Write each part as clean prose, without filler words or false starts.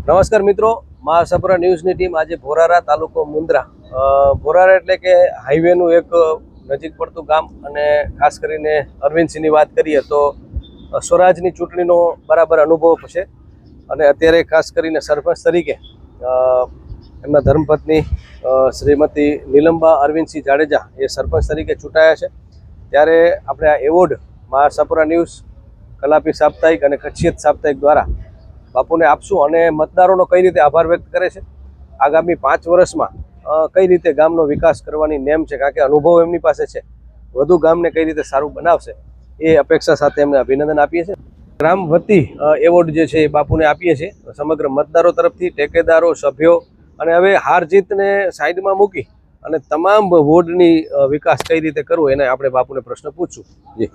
નમસ્કાર મિત્રો, મા આશાપુરા ન્યૂઝની ટીમ આજે ભોરારા તાલુકો મુંદ્રા ભોરારા એટલે કે હાઈવેનું એક નજીક પડતું ગામ અને ખાસ કરીને અરવિંદસિંહની વાત કરીએ તો સ્વરાજની ચૂંટણીનો બરાબર અનુભવ છે અને અત્યારે ખાસ કરીને સરપંચ તરીકે એમના ધર્મપત્ની શ્રીમતી નીલમબા અરવિંદસિંહ જાડેજા એ સરપંચ તરીકે ચૂંટાયા છે। ત્યારે આપણે આ એવોર્ડ મા આશાપુરા ન્યૂઝ, કલાપી સાપ્તાહિક અને કચ્છિયત સાપ્તાહિક દ્વારા બાપુને આપશું અને મતદારોનો કઈ રીતે આભાર વ્યક્ત કરે છે, આગામી 5 વર્ષમાં કઈ રીતે ગામનો વિકાસ કરવાની નેમ છે, કારણ કે અનુભવ એમની પાસે છે, વધુ ગામને કઈ રીતે સારું બનાવશે એ અપેક્ષા સાથે એમને અભિનંદન આપીએ છીએ। ગ્રામ વતી એવોર્ડ જે છે એ બાપુને આપીએ છીએ સમગ્ર મતદારો તરફથી, ટેકેદારો, સભ્યો અને હવે હાર જીતને સાઈડમાં મૂકી અને તમામ વોર્ડની વિકાસ કઈ રીતે કરવો એને આપણે બાપુને પ્રશ્ન પૂછશું। જી,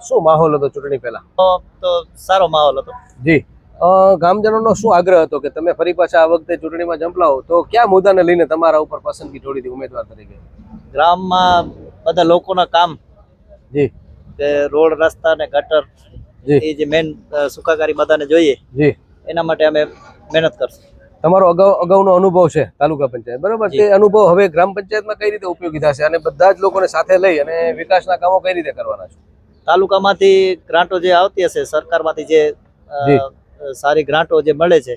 શું માહોલ હતો ચૂંટણી પહેલા? તો સારો માહોલ હતો જી। ગામજનોનો શું આગ્રહ હતો કે તમે ફરી પાછા આ વખતે ચૂંટણીમાં ઝંપલાવો, તો કયા મુદ્દાને લઈને તમારા ઉપર પસંદગી થોડી હતી ઉમેદવાર તરીકે? ગ્રામમાં બધા લોકોના કામ, જી, કે રોડ, રસ્તા ને ગટર, જી, એ જે મેન સુખાકારી બધાને જોઈએ, જી, એના માટે અમે મહેનત કરશું। તમારો અગાઉનો અનુભવ છે તાલુકા પંચાયત, બરાબર? તે અનુભવ હવે ગ્રામ પંચાયતમાં કઈ રીતે ઉપયોગી થશે અને બધા જ લોકોને સાથે લઈ અને વિકાસના કામો કઈ રીતે કરવાના છે? તાલુકામાંથી ગ્રાન્ટો જે આવતી હશે, સરકારમાંથી જે સારી ગ્રાન્ટો જે મળે છે,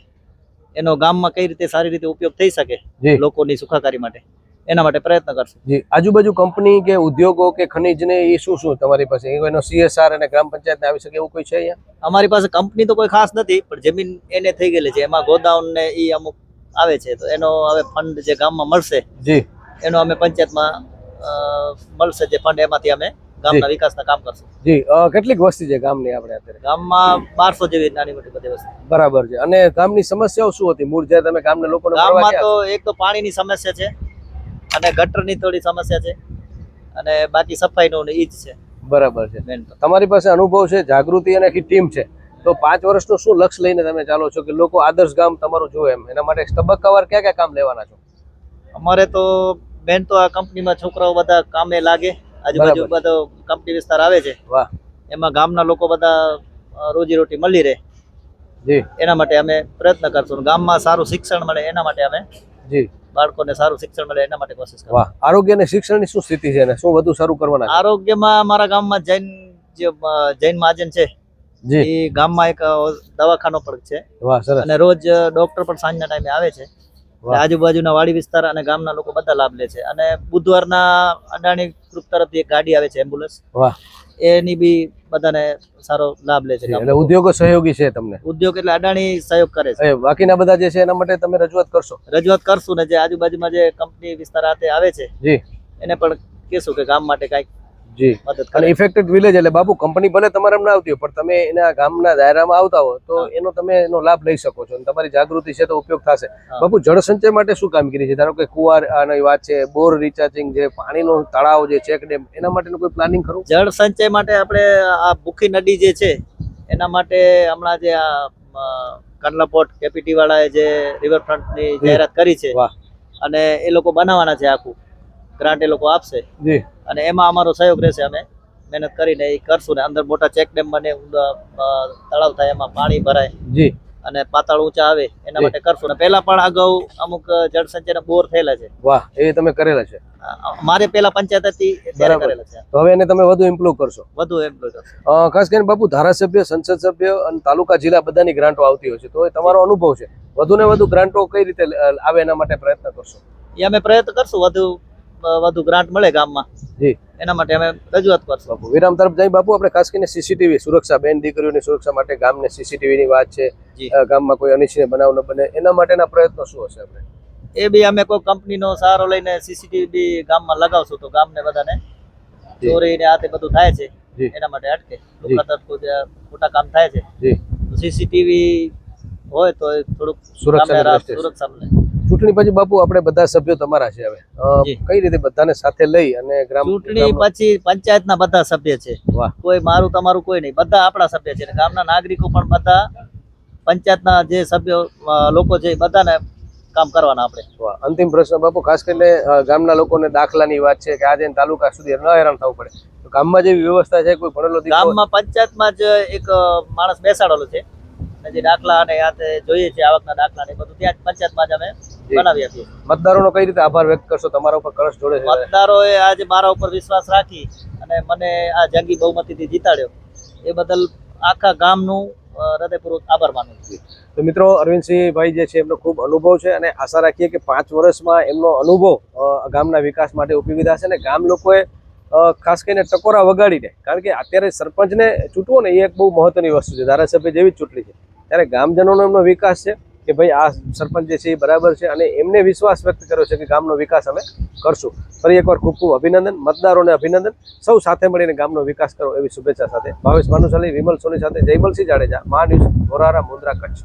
એનો ગામમાં કઈ રીતે સારી રીતે ઉપયોગ થઈ શકે લોકોની સુખાકારી માટે, એના માટે પ્રયત્ન કરશું। જી, આજુબાજુ કંપની કે ઉદ્યોગો કે ખનીજ ને એ શું તમારી પાસે એનો CSR અને ગ્રામ પંચાયતને આવી શકે એવું કોઈ છે અહીંયા? અમારી પાસે કંપની તો કોઈ ખાસ નથી, પણ જમીન એને થઈ ગયેલી છે, એમાં ગોડાઉન ને એ અમુક આવે છે, તો એનો હવે ફંડ જે ગામમાં મળશે, જી, એનો અમે પંચાયતમાં મળશે જે ફંડ, એમાંથી અમે ગામના વિકાસના કામ કરશું। જી, કેટલીક વસ્તી છે ગામની આપણે અત્યારે? ગામમાં 1200 જેવી નાની મોટી બધી વસ્તુ। બરાબર છે। અને ગામની સમસ્યાઓ શું હતી મૂળ, જ્યારે તમે ગામના લોકોને? ગામમાં તો એક તો પાણીની સમસ્યા છે અને ગટરની થોડી સમસ્યા છે અને બાકી સફાઈનું ઈ જ છે। બરાબર છે। તમારી પાસે અનુભવ છે, જાગૃતિ અને આખી ટીમ છે, તો 5 વર્ષનું શું લક્ષ્ય લઈને તમે ચાલો છો કે લોકો આદર્શ ગામ તમારું જોવે એમ? એના માટે તબક્કાવાર કયા કયા કામ લેવાના છો? અમારે તો બેન તો આ કંપનીમાં છોકરાઓ બધા કામે લાગે, આજુબાજુ બધો કંપની વિસ્તાર આવે છે, વાહ, એમાં ગામના લોકો બધા રોજીરોટી મળી રહે, જી, એના માટે અમે પ્રયત્ન કરશું। ગામમાં સારું શિક્ષણ મળે એના માટે અમે, જી, બાળકોને સારું શિક્ષણ મળે એના માટે કોશિશ કરશું। વાહ, આરોગ્ય અને શિક્ષણની શું સ્થિતિ છે અને શું વધુ સારું કરવાના? આરોગ્યમાં અમારા ગામમાં જૈન મહાજન છે, જી, એ ગામમાં એક દવાખાનો પણ છે, વાહ, સરસ, અને રોજ ડોક્ટર પણ સાંજના ટાઈમે આવે છે, આજુબાજુના વાડી વિસ્તાર અને ગામના લોકો બધા લાભ લે છે। અને બુધવારના અડાણી ગ્રુપ તરફથી એક ગાડી આવે છે, એમ્બ્યુલન્સ, વાહ, એની બી બધાને સારો લાભ લે છે। એટલે ઉદ્યોગો સહયોગી છે તમને? ઉદ્યોગ એટલે અડાણી સહયોગ કરે છે, બાકીના બધા જે છે એના માટે તમે રજૂઆત કરશો? રજૂઆત કરશું ને જે આજુબાજુમાં જે કંપની વિસ્તાર આવે છે, જી, એને પણ કહેશું કે ગામ માટે કઈક, જી, મદદ કરે। ઇફેક્ટેડ વિલેજ એટલે બાપુ કંપની ભલે તમારે ના આવતી હોય પણ તમે એના ગામના દાયરામાં આવતા હો તો એનો લાભ લઈ શકો છો અને તમારી જાગૃતિ છે તો ઉપયોગ થશે। બાપુ, જળ સંચય માટે શું કામગીરી છે? ધારો કે કુવાની વાત છે, બોર રિચાર્જિંગ, જે પાણીનો તળાવ, જે ચેક ડેમ, એના માટેનું કોઈ પ્લાનિંગ ખરું? જળ સંચય માટે આપણે આ ભૂખી નદી જે છે એના માટે હમણાં જે આ કંડલાપોર્ટ કેપીટી વાળાએ જે રિવરફ્રન્ટની જાહેરાત કરી છે, વાહ, અને એ લોકો બનાવવાના છે, આખું ગ્રાન્ટ એ લોકો આપશે, જી, અને એમાં અમારો સહયોગ રહેશે। અમે મહેનત કરીને એ કરશું ને અંદર મોટા ચેક ડેમ બને, તળાવ થાય, એમાં પાણી ભરાય, જી, અને પાતાળ ઊંચા આવે એના માટે કરશું। ને પહેલા પણ અગાઉ અમુક જળ સંચયના બોર થયેલા છે, વાહ, એ તમે કરેલા છે? મારે પહેલા પંચાયત હતી ત્યારે કરેલા છે, તો હવે એને તમે વધુ ઇમ્પ્રુવ કરશો? વધુ ઇમ્પ્રુવ કરશો। ખાસ કરીને બાપુ, ધારાસભ્ય, સંસદ સભ્ય અને તાલુકા જિલ્લા બધાની ગ્રાન્ટો આવતી હોય છે, તો એ તમારો અનુભવ છે, વધુ ને વધુ ગ્રાન્ટો કઈ રીતે આવે એના માટે પ્રયત્ન કરશો? એ અમે પ્રયત્ન કરશું, વધુ ગ્રાન્ટ મળે ગામમાં, જી, એના માટે અમે રજૂઆત કરશું। વિરામ તરફ જઈ બાપુ, આપણે ખાસ કરીને સીસીટીવી સુરક્ષા, બેન દીકરીઓની સુરક્ષા માટે ગામને સીસીટીવીની વાત છે, ગામમાં કોઈ અનિચ્છનીય બનાવ ન બને એના માટેના પ્રયત્નો શું હશે? આપણે એ બી અમે કોઈ કંપનીનો સહારો લઈને સીસીટીવી ગામમાં લગાવશું તો ગામને બધાને ચોરી ને આ તે બધું થાય છે એના માટે અટકે, લોકો તરફથી જે ખોટા કામ થાય છે, તો સીસીટીવી હોય તો થોડુંક સુરક્ષા મળે। ચૂંટણી પછી બાપુ આપણે બધા સભ્યો તમારા છે, હવે કઈ રીતે બધાને સાથે લઈ અને ગ્રામ ચૂંટણી પછી પંચાયતના બધા સભ્ય છે, કોઈ મારું તમારું કોઈ નહીં, બધા આપણા સભ્ય છે। ગામના નાગરિકો પણ બધા પંચાયતના જે સભ્યો લોકો છે બધાને કામ કરવાના આપણે। અંતિમ પ્રશ્ન બાપુ, ખાસ કરીને ગામના લોકોને દાખલાની વાત છે કે આજે તાલુકા સુધી ન હેરાન થવું પડે, તો ગામમાં જેવી વ્યવસ્થા છે કોઈ ભણેલો? ગામમાં પંચાયતમાં જ એક માણસ બેસાડેલો છે, અને જે દાખલા અને આ તે જોઈએ છે આવકના દાખલા ને એ બધું ત્યાં જ પંચાયતમાં જ અમે બનાવી આપીએ છીએ. મતદારોનો કઈ રીતે આભાર વ્યક્ત કરશો? તમારા ઉપર કળશ જોડે છે. મતદારોએ આજે મારા ઉપર વિશ્વાસ રાખી અને મને આ જંગી બહુમતીથી જીતાડ્યો એ બદલ આખા ગામનું હૃદયપૂર્વક આભાર માનું છું. તો મિત્રો, અરવિંદસિંહભાઈ જે છે એમનો ખૂબ અનુભવ છે અને આશા રાખીએ કે 5 વર્ષમાં એમનો અનુભવ ગામના વિકાસ માટે ઉપયોગી થશે અને ગામ લોકોએ ખાસ કરીને ટકોરા વગાડીને, કારણ કે અત્યારે સરપંચને ચૂંટવો ને એ એક બહુ મહત્વની વસ્તુ છે, ધારાસભ્ય જેવી જ ચૂંટણી છે. ત્યારે ગામજનોનો એમનો વિકાસ છે કે ભાઈ આ સરપંચ જે છે એ બરાબર છે અને એમને વિશ્વાસ વ્યક્ત કર્યો છે કે ગામનો વિકાસ અમે કરશું. ફરી એકવાર ખૂબ ખૂબ અભિનંદન, મતદારોને અભિનંદન. સૌ સાથે મળીને ગામનો વિકાસ કરો એવી શુભેચ્છા સાથે ભાવેશ ભાનુશાલી, વિમલ સોની સાથે જયમલસિંહ જાડેજા, મા ન્યૂઝ, ભોરારા, મુન્દ્રા, કચ્છ.